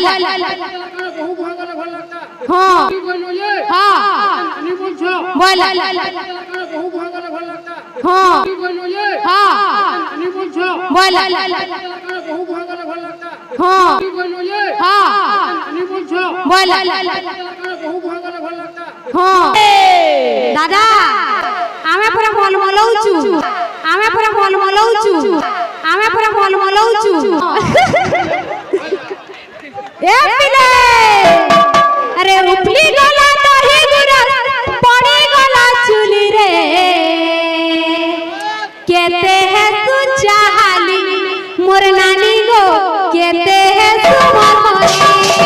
बोला हाँ हाँ बोला हाँ हाँ बोला हाँ हाँ बोला हाँ दादा आमे पूरा मलमलौचु आमे पूरा मलमलौचु आमे पूरा मलमलौचु ए पिले अरे उपली गला दही गुरा पड़ी गला चुली रे कहते हैं तू चाहली मोर नानी गो कहते हैं तू मरमरी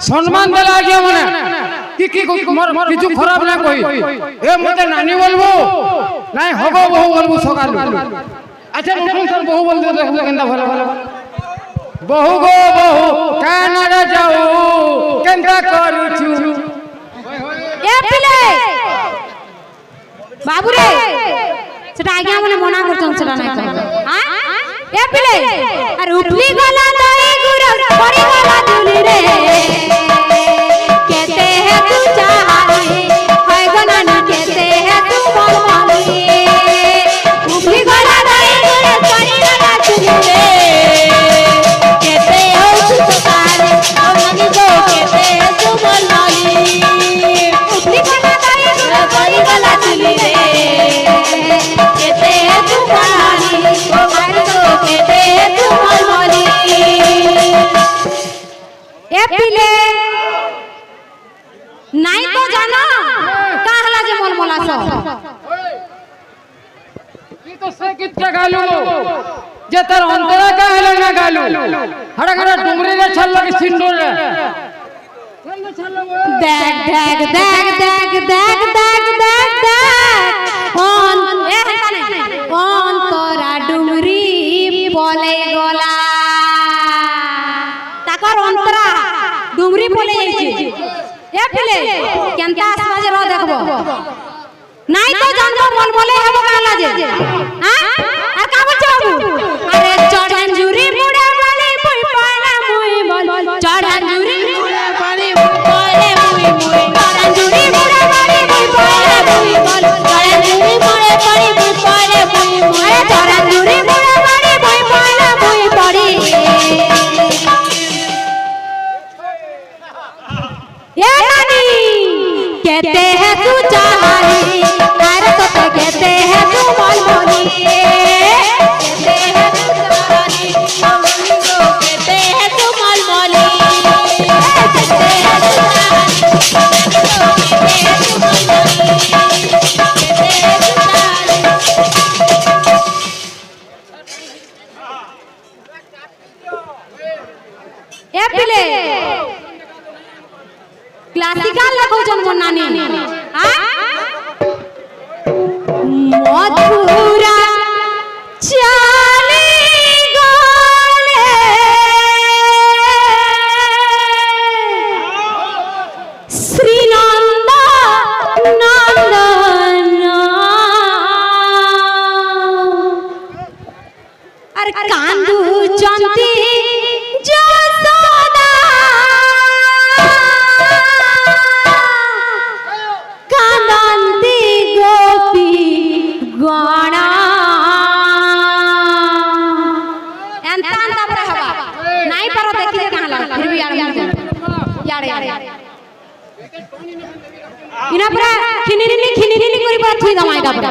সম্মান দেলা আগে মানে কি কিছু খারাপ না কই এ মতে নানি বলবো নাই হগো বহু বলবো সকাল আচ্ছা নতুন স্যার বহু বলতে দেখো কেনটা ভালো ভালো বহু গো বহু কানাডা যাও কেনটা করিছু এ পিলে বাবু রে সেটা আগে মানে মনা করছন সেটা নাই হ্যাঁ এ পিলে আর উপলি গলা দই গুরা পড়ি গলা দুলি রে कहते हैं तू चाहली है गो नानी कहते हैं तू मलमली उपली गला दई गुरा पड़ी गला दुली रे कहते हो तू चाहली ओ नानी गो कहते हैं तू मलमली उपली गला दई गुरा पड़ी गला दुली रे कहते हैं तू चाहली ओ नानी गो कहते हैं तू मलमली ए पिले নাই তো জানো কাহলা যে মলমলা সব তুই তো সে কিচ্ছা গালু যে তার অন্তরা কাহলা না গালু হড়া করে ডুমরি রে ছাড়লো কি সিন্দুর রে দেখ দেখ দেখ দেখ দেখ দেখ দেখ দেখ অন অন্তরা ডুমরি বলে গলা তাকর অন্তরা ডুমরি বলে যাইছে এ পিলে কেনতা আসবা যে র দেখবো নাই তো জানবো মলমলে হবো কালা যে হ্যাঁ আর কা বলছো বাবু আরে চড়ান জুরি মুড়ে বালি মুই পালা মুই বল চড়ান জুরি মুড়ে বালি মুই পালে মুই মুই চড়ান জুরি মুড়ে বালি মুই পালে মুই বল চড়ান জুরি মুড়ে বালি মুই পালে মুই মুই চড়ান জুরি মুড়ে বালি মুই পালে মুই পড়ি ये नानी कहते हैं तू चाहली अरे तो कहते हैं तू मलमली कहते हैं तू चाहली मलमली को कहते हैं तू मलमली कहते हैं तू चाहली कहते हैं तू मलमली कहते हैं तू चाहली ए पिले क्लासिकल लगो जन्म नानी मथुरा चले गले श्रीनंद नंदन अरे कांदू चंती जसोदा कांदंती गोपी गणा एंता एंता पर हवा नहीं पर देखी जे कहां लगा फिर भी यार यार इना पर खिनिनी करी पर थुई दमाई का पर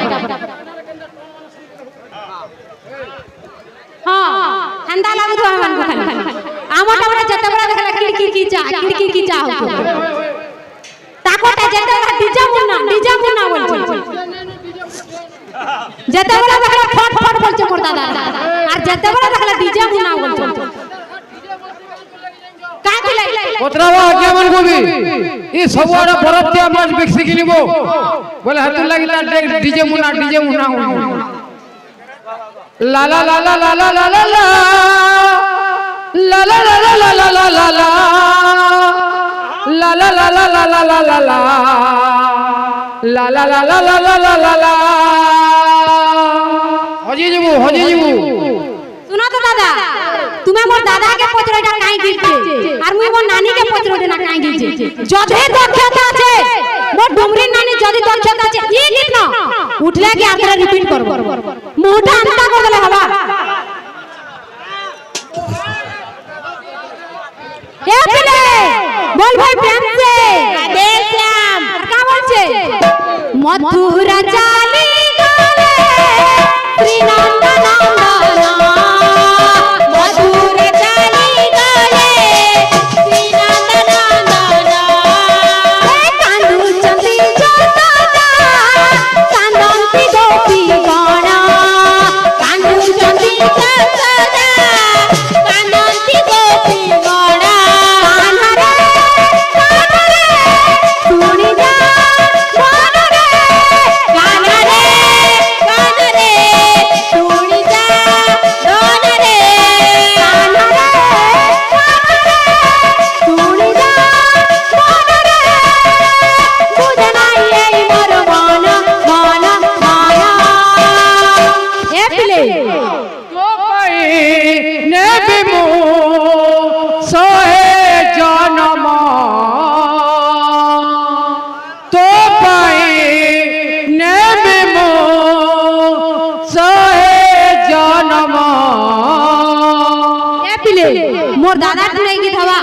हां हंदा लागु तो हमन को खाली आमटा बड़ा जत्ता बड़ा देखला खाली की चा हो ताकोटा जत्ता बड़ा डीजा मुन्ना बोलछे जत्ता बड़ा देखला फट बोलछे मोर दादा और जत्ता बड़ा देखला डीजा मुन्ना बोलछे का পত্রাবা আজ্ঞা মান কবি ই সবুআড়ে বরফ দিয়া মাছ বেশি কিনিব বলে হাতে লাগিলা ডিজে মুনা লা লা লা লা লা লা লা লা লা লা লা লা লা লা লা লা লা La la la la la la la la la la la la la la la la la হজি যাবো শুনো তো দাদা তুমি মোর দাদাকে পচড়াটা কাই দিতে আর মুই মোর নানিকে পচড়াটা না কাই দিতে যদি দক্ষতা আছে মোর ডুমরির নানি যদি দক্ষতা আছে ই গীত না উঠলে কি আদরা রিপিট করব মুহটা আনতা করলে হবা এ পিলে बोल भाई प्रेम से दे श्याम क्या बोलছে मथुरा चाली गले श्री नंदनंदन मथुरा चाली गले श्री नंदनंदन हे कांदू चंदी जोता कांदंती गोपी गण कांदू चंदी जोता कांदंती गोपी गण मोर दादा नहीं गीत हवा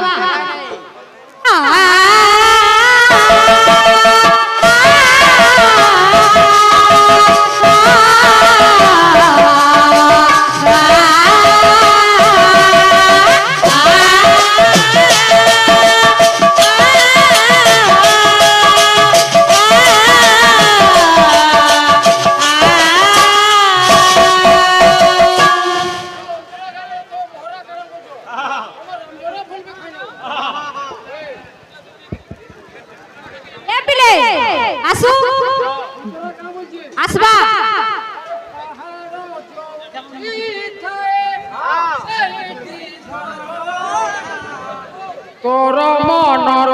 আসু আসবা তোর মনর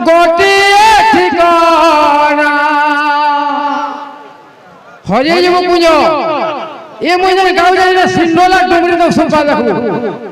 গোটিয়ে ঠিকানা হয়ে যাব পুজো এ মুই গাঁও যাই সিন্ডলা ডুমরি তো সব দেখো